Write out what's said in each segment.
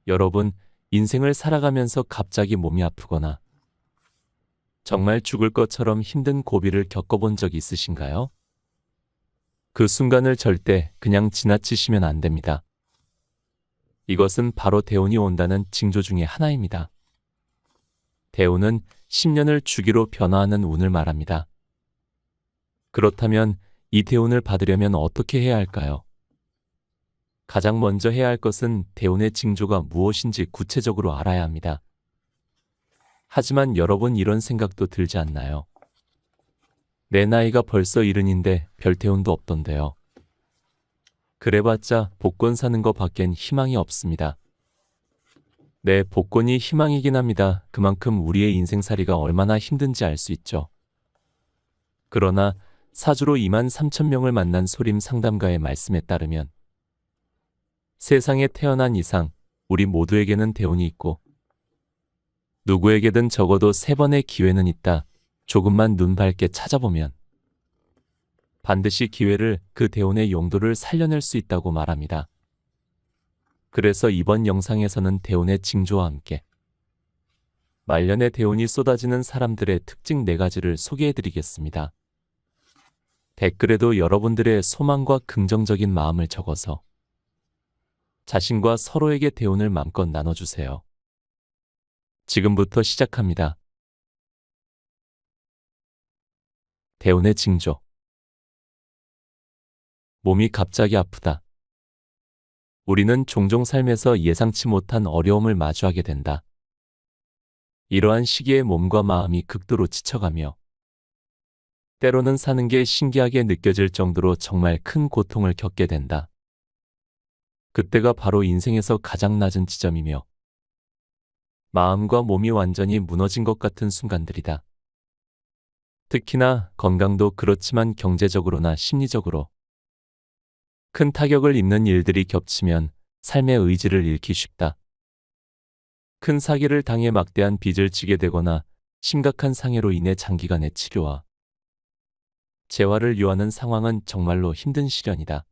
여러분, 인생을 살아가면서 갑자기 몸이 아프거나 정말 죽을 것처럼 힘든 고비를 겪어본 적 있으신가요? 그 순간을 절대 그냥 지나치시면 안 됩니다. 이것은 바로 대운이 온다는 징조 중의 하나입니다. 대운은 10년을 주기로 변화하는 운을 말합니다. 그렇다면 이 대운을 받으려면 어떻게 해야 할까요? 가장 먼저 해야 할 것은 대운의 징조가 무엇인지 구체적으로 알아야 합니다. 하지만 여러분 이런 생각도 들지 않나요? 내 나이가 벌써 70인데 별 대운도 없던데요. 그래봤자 복권 사는 거 밖엔 희망이 없습니다. 네, 복권이 희망이긴 합니다. 그만큼 우리의 인생살이가 얼마나 힘든지 알 수 있죠. 그러나 사주로 23,000명을 만난 소림 상담가의 말씀에 따르면 세상에 태어난 이상 우리 모두에게는 대운이 있고 누구에게든 적어도 3번의 기회는 있다. 조금만 눈 밝게 찾아보면 반드시 기회를 그 대운의 용도를 살려낼 수 있다고 말합니다. 그래서 이번 영상에서는 대운의 징조와 함께 말년에 대운이 쏟아지는 사람들의 특징 4가지를 소개해드리겠습니다. 댓글에도 여러분들의 소망과 긍정적인 마음을 적어서 자신과 서로에게 대운을 마음껏 나눠주세요. 지금부터 시작합니다. 대운의 징조. 몸이 갑자기 아프다. 우리는 종종 삶에서 예상치 못한 어려움을 마주하게 된다. 이러한 시기에 몸과 마음이 극도로 지쳐가며 때로는 사는 게 신기하게 느껴질 정도로 정말 큰 고통을 겪게 된다. 그때가 바로 인생에서 가장 낮은 지점이며 마음과 몸이 완전히 무너진 것 같은 순간들이다. 특히나 건강도 그렇지만 경제적으로나 심리적으로 큰 타격을 입는 일들이 겹치면 삶의 의지를 잃기 쉽다. 큰 사기를 당해 막대한 빚을 지게 되거나 심각한 상해로 인해 장기간의 치료와 재활을 요하는 상황은 정말로 힘든 시련이다.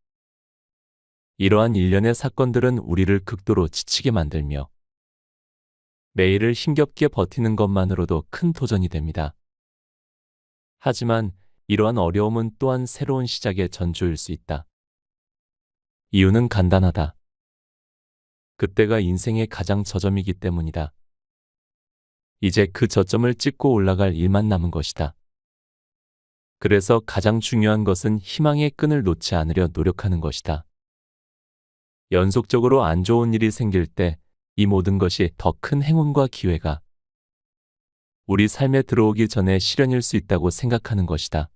이러한 일련의 사건들은 우리를 극도로 지치게 만들며 매일을 힘겹게 버티는 것만으로도 큰 도전이 됩니다. 하지만 이러한 어려움은 또한 새로운 시작의 전조일 수 있다. 이유는 간단하다. 그때가 인생의 가장 저점이기 때문이다. 이제 그 저점을 찍고 올라갈 일만 남은 것이다. 그래서 가장 중요한 것은 희망의 끈을 놓지 않으려 노력하는 것이다. 연속적으로 안 좋은 일이 생길 때 이 모든 것이 더 큰 행운과 기회가 우리 삶에 들어오기 전에 실현일 수 있다고 생각하는 것이다.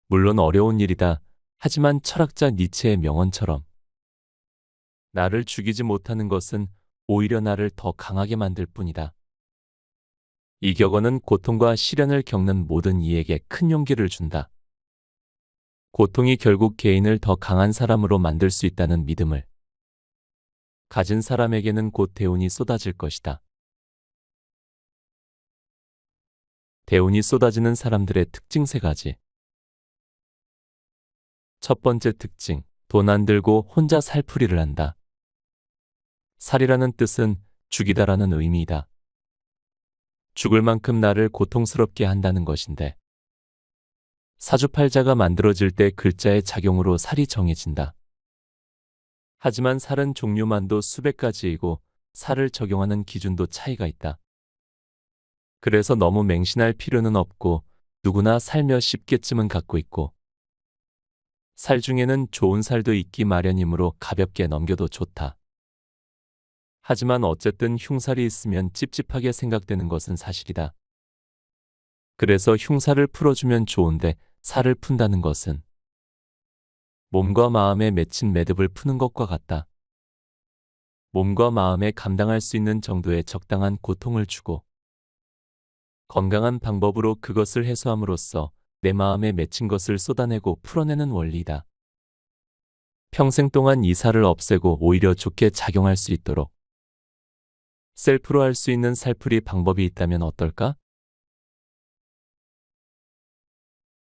물론 어려운 일이다. 하지만 철학자 니체의 명언처럼 나를 죽이지 못하는 것은 오히려 나를 더 강하게 만들 뿐이다. 이 격언은 고통과 시련을 겪는 모든 이에게 큰 용기를 준다. 고통이 결국 개인을 더 강한 사람으로 만들 수 있다는 믿음을 가진 사람에게는 곧 대운이 쏟아질 것이다. 대운이 쏟아지는 사람들의 특징 3가지. 첫 번째 특징, 돈 안 들고 혼자 살풀이를 한다. 살이라는 뜻은 죽이다라는 의미이다. 죽을 만큼 나를 고통스럽게 한다는 것인데 사주팔자가 만들어질 때 글자의 작용으로 살이 정해진다. 하지만 살은 종류만도 수백 가지이고 살을 적용하는 기준도 차이가 있다. 그래서 너무 맹신할 필요는 없고 누구나 살 몇십 개쯤은 갖고 있고 살 중에는 좋은 살도 있기 마련이므로 가볍게 넘겨도 좋다. 하지만 어쨌든 흉살이 있으면 찝찝하게 생각되는 것은 사실이다. 그래서 흉살을 풀어주면 좋은데 살을 푼다는 것은 몸과 마음에 맺힌 매듭을 푸는 것과 같다. 몸과 마음에 감당할 수 있는 정도의 적당한 고통을 주고 건강한 방법으로 그것을 해소함으로써 내 마음에 맺힌 것을 쏟아내고 풀어내는 원리이다. 평생 동안 이 살을 없애고 오히려 좋게 작용할 수 있도록 셀프로 할 수 있는 살풀이 방법이 있다면 어떨까?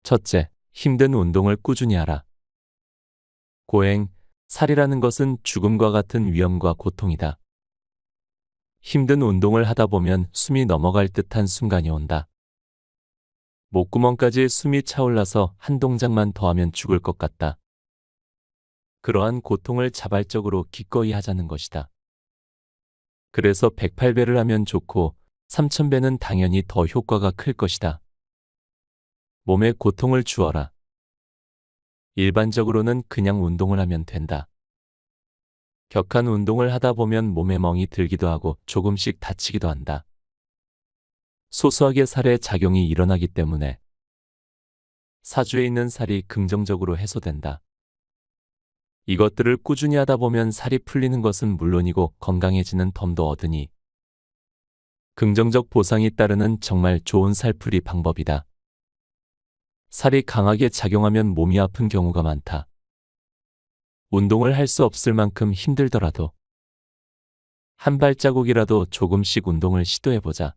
첫째, 힘든 운동을 꾸준히 하라. 고행, 살이라는 것은 죽음과 같은 위험과 고통이다. 힘든 운동을 하다 보면 숨이 넘어갈 듯한 순간이 온다. 목구멍까지 숨이 차올라서 한 동작만 더 하면 죽을 것 같다. 그러한 고통을 자발적으로 기꺼이 하자는 것이다. 그래서 108배를 하면 좋고 3000배는 당연히 더 효과가 클 것이다. 몸에 고통을 주어라. 일반적으로는 그냥 운동을 하면 된다. 격한 운동을 하다 보면 몸에 멍이 들기도 하고 조금씩 다치기도 한다. 소소하게 살에 작용이 일어나기 때문에 사주에 있는 살이 긍정적으로 해소된다. 이것들을 꾸준히 하다 보면 살이 풀리는 것은 물론이고 건강해지는 덤도 얻으니 긍정적 보상이 따르는 정말 좋은 살풀이 방법이다. 살이 강하게 작용하면 몸이 아픈 경우가 많다. 운동을 할 수 없을 만큼 힘들더라도 한 발자국이라도 조금씩 운동을 시도해보자.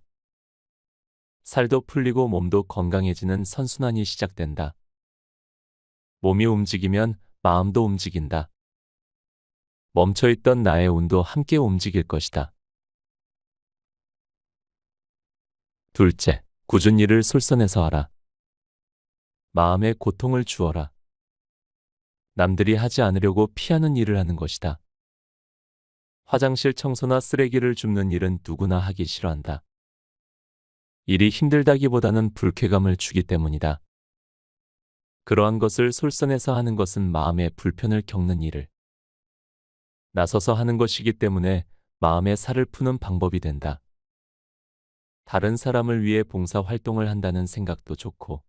살도 풀리고 몸도 건강해지는 선순환이 시작된다. 몸이 움직이면 마음도 움직인다. 멈춰있던 나의 운도 함께 움직일 것이다. 둘째, 꾸준히 일을 솔선해서 하라. 마음에 고통을 주어라. 남들이 하지 않으려고 피하는 일을 하는 것이다. 화장실 청소나 쓰레기를 줍는 일은 누구나 하기 싫어한다. 일이 힘들다기보다는 불쾌감을 주기 때문이다. 그러한 것을 솔선해서 하는 것은 마음의 불편을 겪는 일을 나서서 하는 것이기 때문에 마음의 살을 푸는 방법이 된다. 다른 사람을 위해 봉사 활동을 한다는 생각도 좋고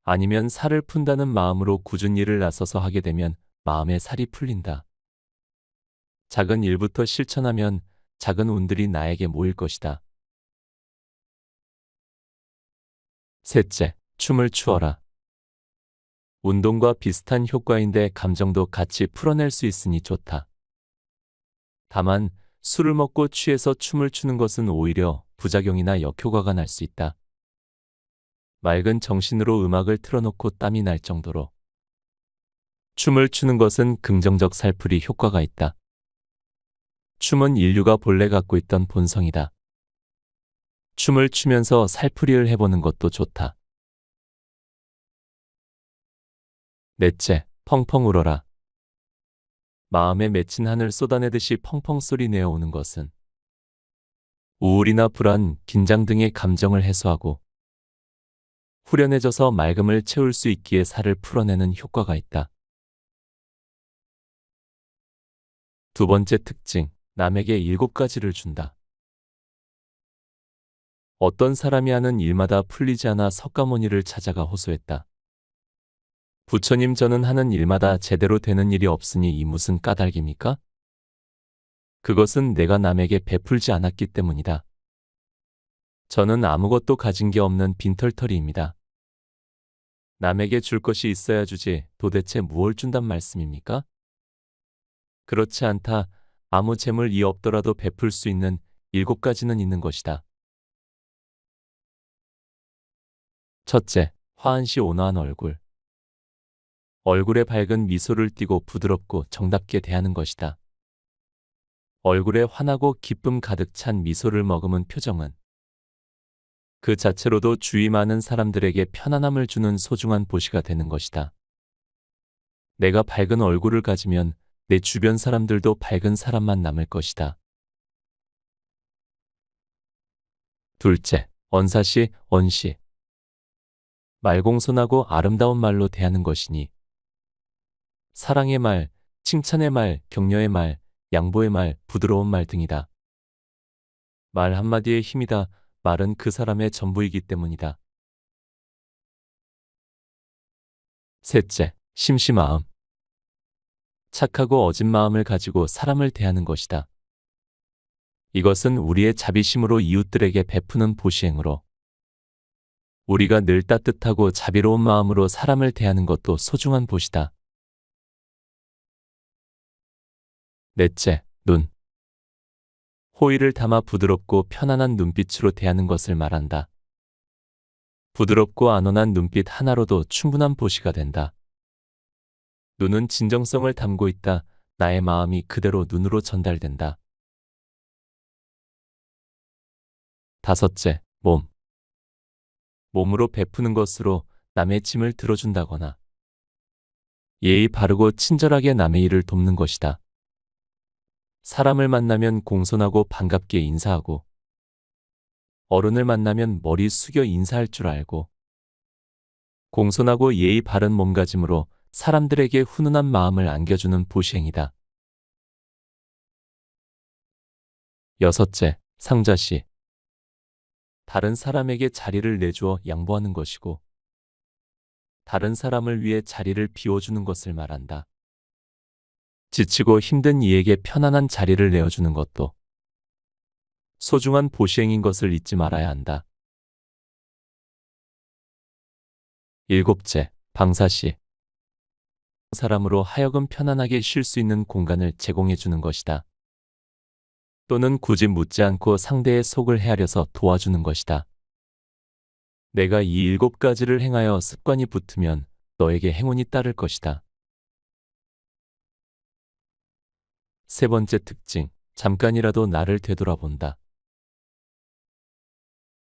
아니면 살을 푼다는 마음으로 꾸준히 일을 나서서 하게 되면 마음의 살이 풀린다. 작은 일부터 실천하면 작은 운들이 나에게 모일 것이다. 셋째, 춤을 추어라. 운동과 비슷한 효과인데 감정도 같이 풀어낼 수 있으니 좋다. 다만 술을 먹고 취해서 춤을 추는 것은 오히려 부작용이나 역효과가 날 수 있다. 맑은 정신으로 음악을 틀어놓고 땀이 날 정도로 춤을 추는 것은 긍정적 살풀이 효과가 있다. 춤은 인류가 본래 갖고 있던 본성이다. 춤을 추면서 살풀이를 해보는 것도 좋다. 넷째, 펑펑 울어라. 마음에 맺힌 한을 쏟아내듯이 펑펑 소리 내어 오는 것은 우울이나 불안, 긴장 등의 감정을 해소하고 후련해져서 맑음을 채울 수 있기에 살을 풀어내는 효과가 있다. 두 번째 특징, 남에게 7가지를 준다. 어떤 사람이 하는 일마다 풀리지 않아 석가모니를 찾아가 호소했다. 부처님, 저는 하는 일마다 제대로 되는 일이 없으니 이 무슨 까닭입니까? 그것은 내가 남에게 베풀지 않았기 때문이다. 저는 아무것도 가진 게 없는 빈털터리입니다. 남에게 줄 것이 있어야 주지 도대체 무엇을 준단 말씀입니까? 그렇지 않다. 아무 재물이 없더라도 베풀 수 있는 7가지는 있는 것이다. 첫째, 화한시 온화한 얼굴. 얼굴에 밝은 미소를 띠고 부드럽고 정답게 대하는 것이다. 얼굴에 환하고 기쁨 가득 찬 미소를 머금은 표정은 그 자체로도 주위 많은 사람들에게 편안함을 주는 소중한 보시가 되는 것이다. 내가 밝은 얼굴을 가지면 내 주변 사람들도 밝은 사람만 남을 것이다. 둘째, 언사시, 언시. 말공손하고 아름다운 말로 대하는 것이니 사랑의 말, 칭찬의 말, 격려의 말, 양보의 말, 부드러운 말 등이다. 말 한마디의 힘이다. 말은 그 사람의 전부이기 때문이다. 셋째, 심심마음. 착하고 어진 마음을 가지고 사람을 대하는 것이다. 이것은 우리의 자비심으로 이웃들에게 베푸는 보시행으로 우리가 늘 따뜻하고 자비로운 마음으로 사람을 대하는 것도 소중한 보시다. 넷째, 눈. 호의를 담아 부드럽고 편안한 눈빛으로 대하는 것을 말한다. 부드럽고 안온한 눈빛 하나로도 충분한 보시가 된다. 눈은 진정성을 담고 있다. 나의 마음이 그대로 눈으로 전달된다. 다섯째, 몸. 몸으로 베푸는 것으로 남의 짐을 들어준다거나 예의 바르고 친절하게 남의 일을 돕는 것이다. 사람을 만나면 공손하고 반갑게 인사하고 어른을 만나면 머리 숙여 인사할 줄 알고 공손하고 예의 바른 몸가짐으로 사람들에게 훈훈한 마음을 안겨주는 보시행이다. 여섯째, 상자시. 다른 사람에게 자리를 내주어 양보하는 것이고 다른 사람을 위해 자리를 비워주는 것을 말한다. 지치고 힘든 이에게 편안한 자리를 내어주는 것도 소중한 보시행인 것을 잊지 말아야 한다. 일곱째, 방사시. 사람으로 하여금 편안하게 쉴 수 있는 공간을 제공해 주는 것이다. 또는 굳이 묻지 않고 상대의 속을 헤아려서 도와주는 것이다. 내가 이 7가지를 행하여 습관이 붙으면 너에게 행운이 따를 것이다. 세 번째 특징, 잠깐이라도 나를 되돌아본다.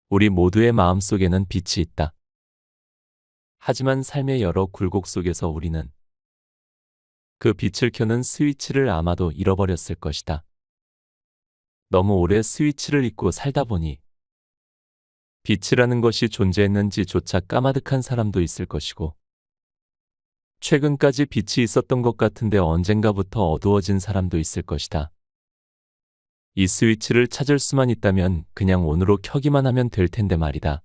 우리 모두의 마음속에는 빛이 있다. 하지만 삶의 여러 굴곡 속에서 우리는 그 빛을 켜는 스위치를 아마도 잃어버렸을 것이다. 너무 오래 스위치를 잊고 살다 보니 빛이라는 것이 존재했는지조차 까마득한 사람도 있을 것이고 최근까지 빛이 있었던 것 같은데 언젠가부터 어두워진 사람도 있을 것이다. 이 스위치를 찾을 수만 있다면 그냥 온으로 켜기만 하면 될 텐데 말이다.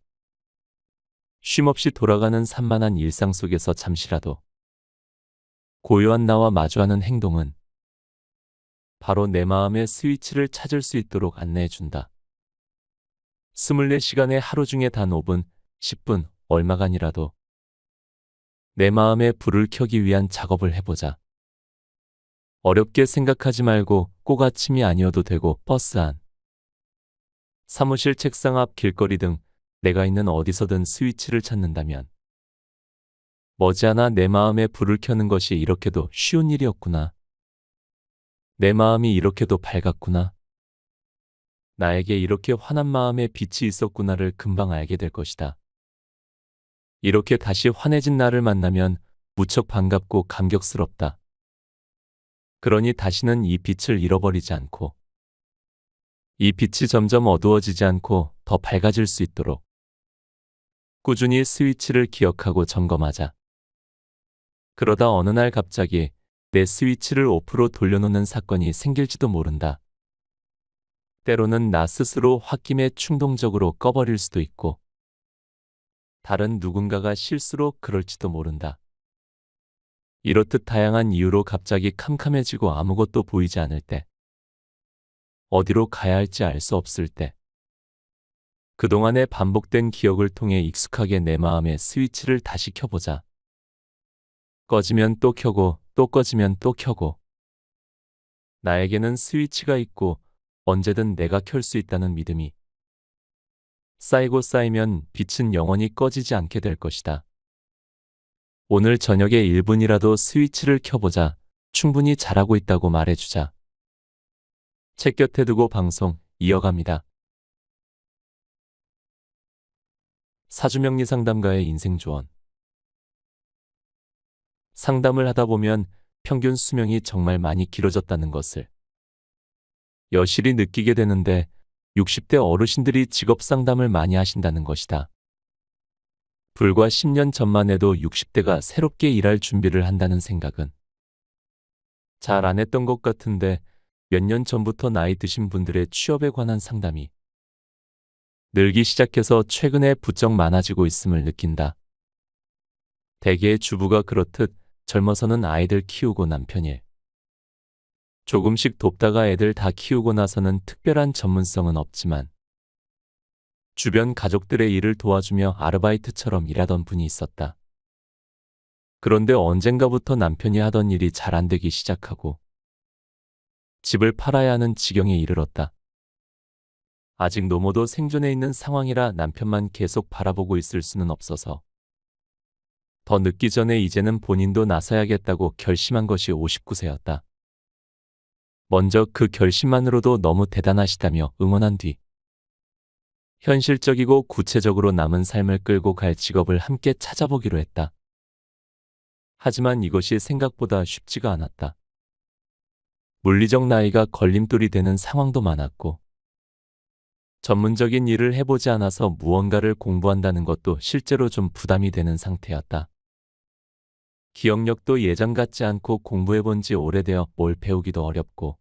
쉼없이 돌아가는 산만한 일상 속에서 잠시라도 고요한 나와 마주하는 행동은 바로 내 마음의 스위치를 찾을 수 있도록 안내해준다. 24시간의 하루 중에 단 5분, 10분, 얼마간이라도 내 마음의 불을 켜기 위한 작업을 해보자. 어렵게 생각하지 말고 꼭 아침이 아니어도 되고 버스 안, 사무실 책상 앞 길거리 등 내가 있는 어디서든 스위치를 찾는다면 머지않아 내 마음의 불을 켜는 것이 이렇게도 쉬운 일이었구나. 내 마음이 이렇게도 밝았구나. 나에게 이렇게 환한 마음의 빛이 있었구나를 금방 알게 될 것이다. 이렇게 다시 환해진 나를 만나면 무척 반갑고 감격스럽다. 그러니 다시는 이 빛을 잃어버리지 않고 이 빛이 점점 어두워지지 않고 더 밝아질 수 있도록 꾸준히 스위치를 기억하고 점검하자. 그러다 어느 날 갑자기 내 스위치를 오프로 돌려놓는 사건이 생길지도 모른다. 때로는 나 스스로 홧김에 충동적으로 꺼버릴 수도 있고 다른 누군가가 실수로 그럴지도 모른다. 이렇듯 다양한 이유로 갑자기 캄캄해지고 아무것도 보이지 않을 때, 어디로 가야 할지 알 수 없을 때, 그동안의 반복된 기억을 통해 익숙하게 내 마음의 스위치를 다시 켜보자. 꺼지면 또 켜고 또 꺼지면 또 켜고 나에게는 스위치가 있고 언제든 내가 켤 수 있다는 믿음이 쌓이고 쌓이면 빛은 영원히 꺼지지 않게 될 것이다. 오늘 저녁에 1분이라도 스위치를 켜보자. 충분히 잘하고 있다고 말해주자. 책 곁에 두고 방송 이어갑니다. 사주명리 상담가의 인생 조언. 상담을 하다 보면 평균 수명이 정말 많이 길어졌다는 것을 여실히 느끼게 되는데 60대 어르신들이 직업 상담을 많이 하신다는 것이다. 불과 10년 전만 해도 60대가 새롭게 일할 준비를 한다는 생각은 잘 안 했던 것 같은데 몇 년 전부터 나이 드신 분들의 취업에 관한 상담이 늘기 시작해서 최근에 부쩍 많아지고 있음을 느낀다. 대개의 주부가 그렇듯 젊어서는 아이들 키우고 남편 일, 조금씩 돕다가 애들 다 키우고 나서는 특별한 전문성은 없지만 주변 가족들의 일을 도와주며 아르바이트처럼 일하던 분이 있었다. 그런데 언젠가부터 남편이 하던 일이 잘 안 되기 시작하고 집을 팔아야 하는 지경에 이르렀다. 아직 노모도 생존해 있는 상황이라 남편만 계속 바라보고 있을 수는 없어서 더 늦기 전에 이제는 본인도 나서야겠다고 결심한 것이 59세였다. 먼저 그 결심만으로도 너무 대단하시다며 응원한 뒤 현실적이고 구체적으로 남은 삶을 끌고 갈 직업을 함께 찾아보기로 했다. 하지만 이것이 생각보다 쉽지가 않았다. 물리적 나이가 걸림돌이 되는 상황도 많았고, 전문적인 일을 해보지 않아서 무언가를 공부한다는 것도 실제로 좀 부담이 되는 상태였다. 기억력도 예전 같지 않고 공부해본 지 오래되어 뭘 배우기도 어렵고,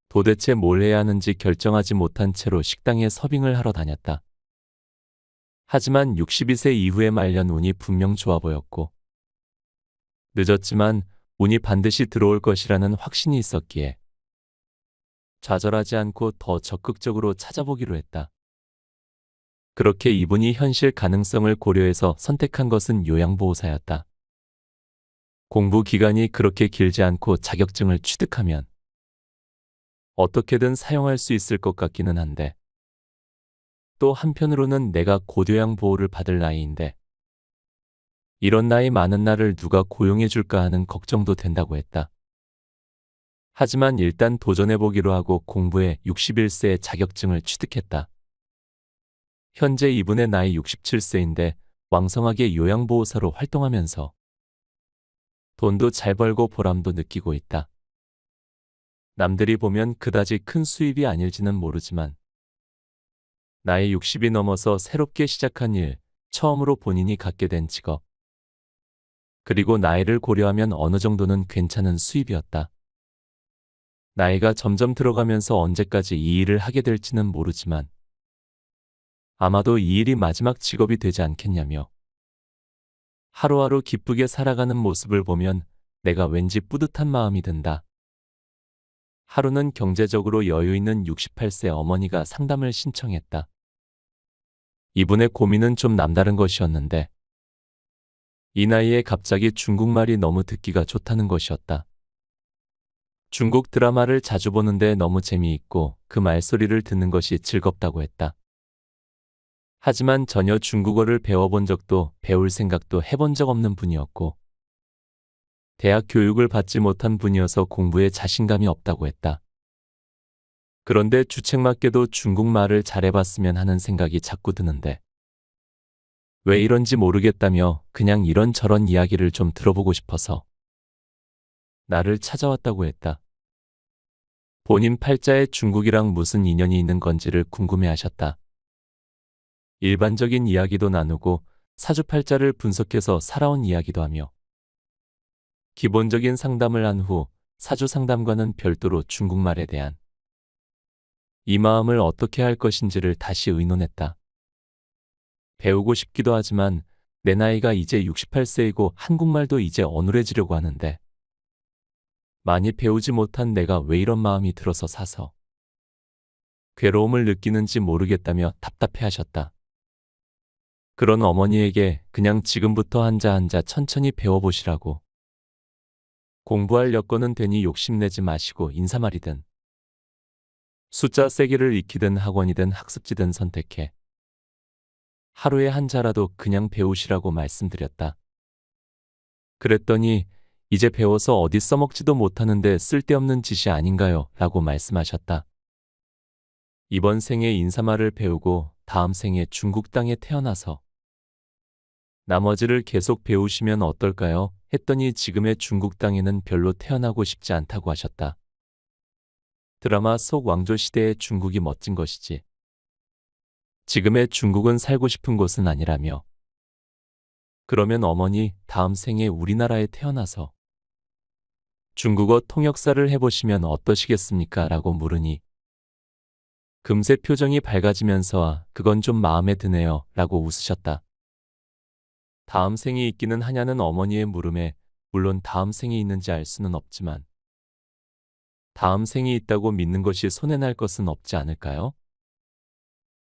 도대체 뭘 해야 하는지 결정하지 못한 채로 식당에 서빙을 하러 다녔다. 하지만 62세 이후의 말년 운이 분명 좋아 보였고, 늦었지만 운이 반드시 들어올 것이라는 확신이 있었기에 좌절하지 않고 더 적극적으로 찾아보기로 했다. 그렇게 이분이 현실 가능성을 고려해서 선택한 것은 요양보호사였다. 공부 기간이 그렇게 길지 않고 자격증을 취득하면 어떻게든 사용할 수 있을 것 같기는 한데, 또 한편으로는 내가 고교양 보호를 받을 나이인데 이런 나이 많은 나를 누가 고용해 줄까 하는 걱정도 된다고 했다. 하지만 일단 도전해보기로 하고 공부해 61세의 자격증을 취득했다. 현재 이분의 나이 67세인데 왕성하게 요양보호사로 활동하면서 돈도 잘 벌고 보람도 느끼고 있다. 남들이 보면 그다지 큰 수입이 아닐지는 모르지만 나이 60이 넘어서 새롭게 시작한 일, 처음으로 본인이 갖게 된 직업, 그리고 나이를 고려하면 어느 정도는 괜찮은 수입이었다. 나이가 점점 들어가면서 언제까지 이 일을 하게 될지는 모르지만 아마도 이 일이 마지막 직업이 되지 않겠냐며 하루하루 기쁘게 살아가는 모습을 보면 내가 왠지 뿌듯한 마음이 든다. 하루는 경제적으로 여유 있는 68세 어머니가 상담을 신청했다. 이분의 고민은 좀 남다른 것이었는데 이 나이에 갑자기 중국말이 너무 듣기가 좋다는 것이었다. 중국 드라마를 자주 보는데 너무 재미있고 그 말소리를 듣는 것이 즐겁다고 했다. 하지만 전혀 중국어를 배워본 적도 배울 생각도 해본 적 없는 분이었고 대학 교육을 받지 못한 분이어서 공부에 자신감이 없다고 했다. 그런데 주책맞게도 중국말을 잘해봤으면 하는 생각이 자꾸 드는데 왜 이런지 모르겠다며 그냥 이런저런 이야기를 좀 들어보고 싶어서 나를 찾아왔다고 했다. 본인 팔자에 중국이랑 무슨 인연이 있는 건지를 궁금해하셨다. 일반적인 이야기도 나누고 사주팔자를 분석해서 살아온 이야기도 하며 기본적인 상담을 한 후 사주 상담과는 별도로 중국말에 대한 이 마음을 어떻게 할 것인지를 다시 의논했다. 배우고 싶기도 하지만 내 나이가 이제 68세이고 한국말도 이제 어눌해지려고 하는데 많이 배우지 못한 내가 왜 이런 마음이 들어서 사서 괴로움을 느끼는지 모르겠다며 답답해하셨다. 그런 어머니에게 그냥 지금부터 한자 천천히 배워보시라고 공부할 여건은 되니 욕심내지 마시고 인사말이든 숫자 세기를 익히든 학원이든 학습지든 선택해 하루에 한자라도 그냥 배우시라고 말씀드렸다. 그랬더니 이제 배워서 어디 써먹지도 못하는데 쓸데없는 짓이 아닌가요? 라고 말씀하셨다. 이번 생에 인사말을 배우고 다음 생에 중국 땅에 태어나서 나머지를 계속 배우시면 어떨까요? 했더니 지금의 중국 땅에는 별로 태어나고 싶지 않다고 하셨다. 드라마 속 왕조 시대의 중국이 멋진 것이지 지금의 중국은 살고 싶은 곳은 아니라며 그러면 어머니 다음 생에 우리나라에 태어나서 중국어 통역사를 해보시면 어떠시겠습니까? 라고 물으니 금세 표정이 밝아지면서 그건 좀 마음에 드네요 라고 웃으셨다. 다음 생이 있기는 하냐는 어머니의 물음에 물론 다음 생이 있는지 알 수는 없지만 다음 생이 있다고 믿는 것이 손해날 것은 없지 않을까요?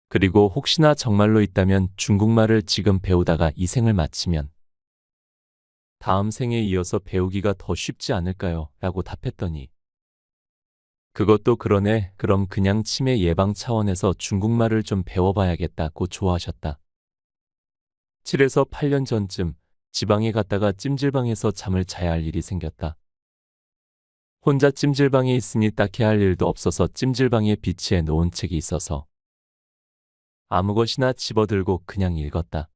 그리고 혹시나 정말로 있다면 중국말을 지금 배우다가 이 생을 마치면 다음 생에 이어서 배우기가 더 쉽지 않을까요? 라고 답했더니 그것도 그러네. 그럼 그냥 치매 예방 차원에서 중국말을 좀 배워봐야겠다고 좋아하셨다. 7에서 8년 전쯤 지방에 갔다가 찜질방에서 잠을 자야 할 일이 생겼다. 혼자 찜질방에 있으니 딱히 할 일도 없어서 찜질방에 비치해 놓은 책이 있어서 아무것이나 집어들고 그냥 읽었다.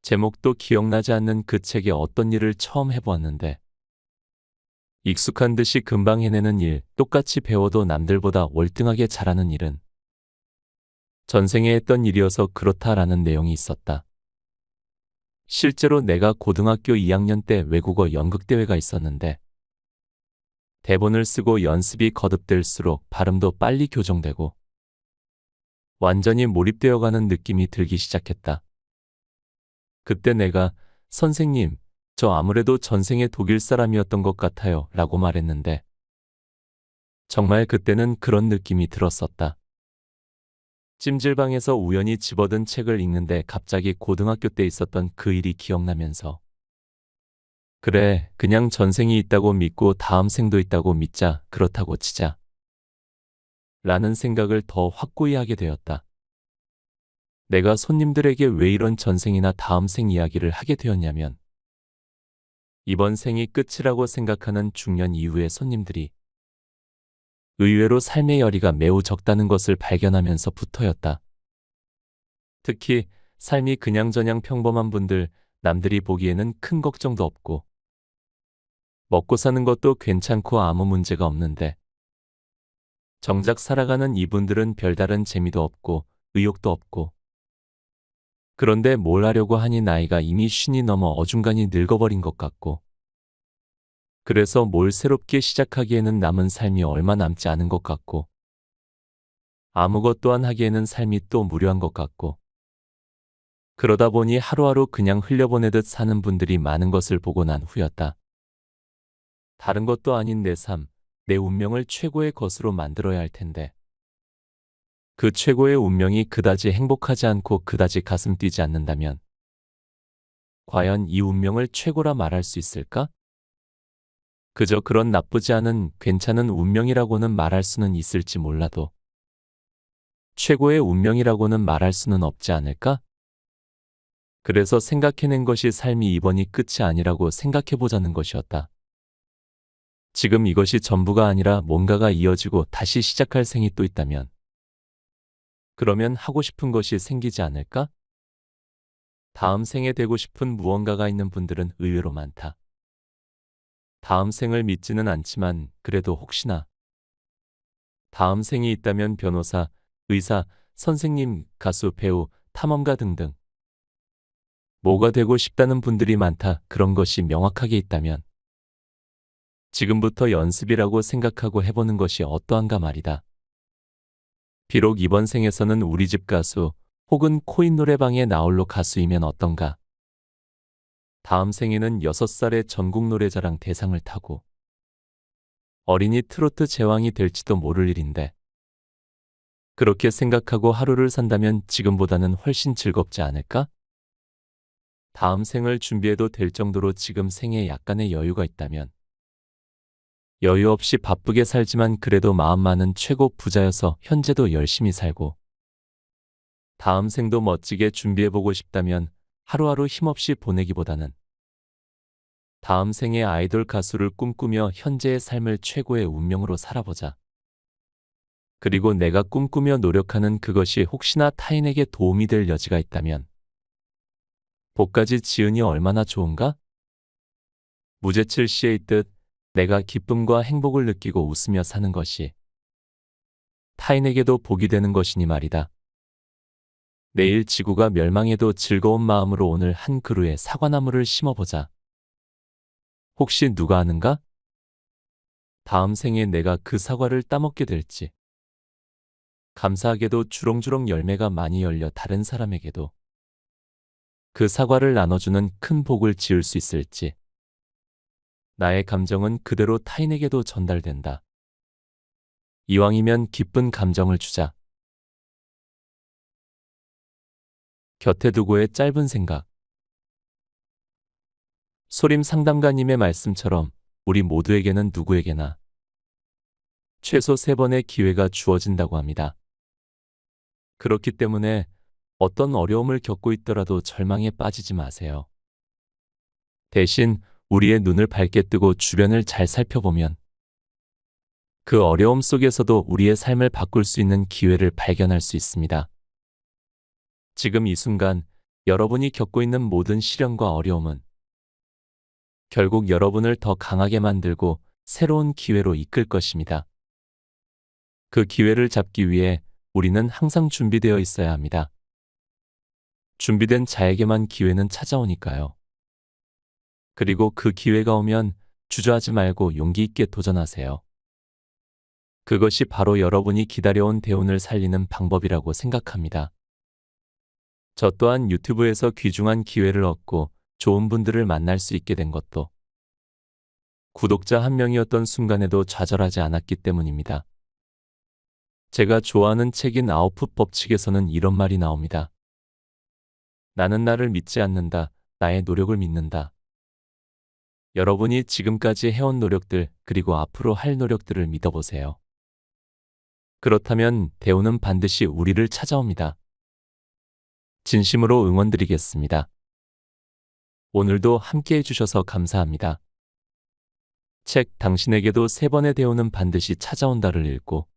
제목도 기억나지 않는 그 책에 어떤 일을 처음 해보았는데 익숙한 듯이 금방 해내는 일, 똑같이 배워도 남들보다 월등하게 잘하는 일은 전생에 했던 일이어서 그렇다라는 내용이 있었다. 실제로 내가 고등학교 2학년 때 외국어 연극대회가 있었는데 대본을 쓰고 연습이 거듭될수록 발음도 빨리 교정되고 완전히 몰입되어가는 느낌이 들기 시작했다. 그때 내가 선생님, 저 아무래도 전생에 독일 사람이었던 것 같아요 라고 말했는데 정말 그때는 그런 느낌이 들었었다. 찜질방에서 우연히 집어든 책을 읽는데 갑자기 고등학교 때 있었던 그 일이 기억나면서 그래, 그냥 전생이 있다고 믿고 다음 생도 있다고 믿자, 그렇다고 치자. 라는 생각을 더 확고히 하게 되었다. 내가 손님들에게 왜 이런 전생이나 다음 생 이야기를 하게 되었냐면 이번 생이 끝이라고 생각하는 중년 이후의 손님들이 의외로 삶의 열의가 매우 적다는 것을 발견하면서부터였다. 특히 삶이 그냥저냥 평범한 분들, 남들이 보기에는 큰 걱정도 없고 먹고 사는 것도 괜찮고 아무 문제가 없는데 정작 살아가는 이분들은 별다른 재미도 없고 의욕도 없고 그런데 뭘 하려고 하니 나이가 이미 50이 넘어 어중간히 늙어버린 것 같고 그래서 뭘 새롭게 시작하기에는 남은 삶이 얼마 남지 않은 것 같고 아무것 또한 하기에는 삶이 또 무료한 것 같고 그러다 보니 하루하루 그냥 흘려보내듯 사는 분들이 많은 것을 보고 난 후였다. 다른 것도 아닌 내 삶, 내 운명을 최고의 것으로 만들어야 할 텐데 그 최고의 운명이 그다지 행복하지 않고 그다지 가슴 뛰지 않는다면 과연 이 운명을 최고라 말할 수 있을까? 그저 그런 나쁘지 않은 괜찮은 운명이라고는 말할 수는 있을지 몰라도 최고의 운명이라고는 말할 수는 없지 않을까? 그래서 생각해낸 것이 삶이 이번이 끝이 아니라고 생각해보자는 것이었다. 지금 이것이 전부가 아니라 뭔가가 이어지고 다시 시작할 생이 또 있다면 그러면 하고 싶은 것이 생기지 않을까? 다음 생에 되고 싶은 무언가가 있는 분들은 의외로 많다. 다음 생을 믿지는 않지만 그래도 혹시나 다음 생이 있다면 변호사, 의사, 선생님, 가수, 배우, 탐험가 등등 뭐가 되고 싶다는 분들이 많다. 그런 것이 명확하게 있다면 지금부터 연습이라고 생각하고 해보는 것이 어떠한가 말이다. 비록 이번 생에서는 우리 집 가수 혹은 코인 노래방에 나홀로 가수이면 어떤가. 다음 생에는 6살의 전국 노래자랑 대상을 타고 어린이 트로트 제왕이 될지도 모를 일인데 그렇게 생각하고 하루를 산다면 지금보다는 훨씬 즐겁지 않을까? 다음 생을 준비해도 될 정도로 지금 생에 약간의 여유가 있다면 여유 없이 바쁘게 살지만 그래도 마음 많은 최고 부자여서 현재도 열심히 살고 다음 생도 멋지게 준비해보고 싶다면 하루하루 힘없이 보내기보다는 다음 생의 아이돌 가수를 꿈꾸며 현재의 삶을 최고의 운명으로 살아보자. 그리고 내가 꿈꾸며 노력하는 그것이 혹시나 타인에게 도움이 될 여지가 있다면 복까지 지으니 얼마나 좋은가? 무제칠 시에 있듯 내가 기쁨과 행복을 느끼고 웃으며 사는 것이 타인에게도 복이 되는 것이니 말이다. 내일 지구가 멸망해도 즐거운 마음으로 오늘 한 그루의 사과나무를 심어보자. 혹시 누가 아는가? 다음 생에 내가 그 사과를 따먹게 될지. 감사하게도 주렁주렁 열매가 많이 열려 다른 사람에게도 그 사과를 나눠주는 큰 복을 지을 수 있을지. 나의 감정은 그대로 타인에게도 전달된다. 이왕이면 기쁜 감정을 주자. 곁에 두고의 짧은 생각. 소림 상담가님의 말씀처럼 우리 모두에게는 누구에게나 최소 3번의 기회가 주어진다고 합니다. 그렇기 때문에 어떤 어려움을 겪고 있더라도 절망에 빠지지 마세요. 대신 우리의 눈을 밝게 뜨고 주변을 잘 살펴보면 그 어려움 속에서도 우리의 삶을 바꿀 수 있는 기회를 발견할 수 있습니다. 지금 이 순간 여러분이 겪고 있는 모든 시련과 어려움은 결국 여러분을 더 강하게 만들고 새로운 기회로 이끌 것입니다. 그 기회를 잡기 위해 우리는 항상 준비되어 있어야 합니다. 준비된 자에게만 기회는 찾아오니까요. 그리고 그 기회가 오면 주저하지 말고 용기 있게 도전하세요. 그것이 바로 여러분이 기다려온 대운을 살리는 방법이라고 생각합니다. 저 또한 유튜브에서 귀중한 기회를 얻고 좋은 분들을 만날 수 있게 된 것도 구독자 한 명이었던 순간에도 좌절하지 않았기 때문입니다. 제가 좋아하는 책인 아웃풋 법칙에서는 이런 말이 나옵니다. 나는 나를 믿지 않는다. 나의 노력을 믿는다. 여러분이 지금까지 해온 노력들 그리고 앞으로 할 노력들을 믿어보세요. 그렇다면 대운은 반드시 우리를 찾아옵니다. 진심으로 응원드리겠습니다. 오늘도 함께 해주셔서 감사합니다. 책 당신에게도 3번의 대운은 반드시 찾아온다를 읽고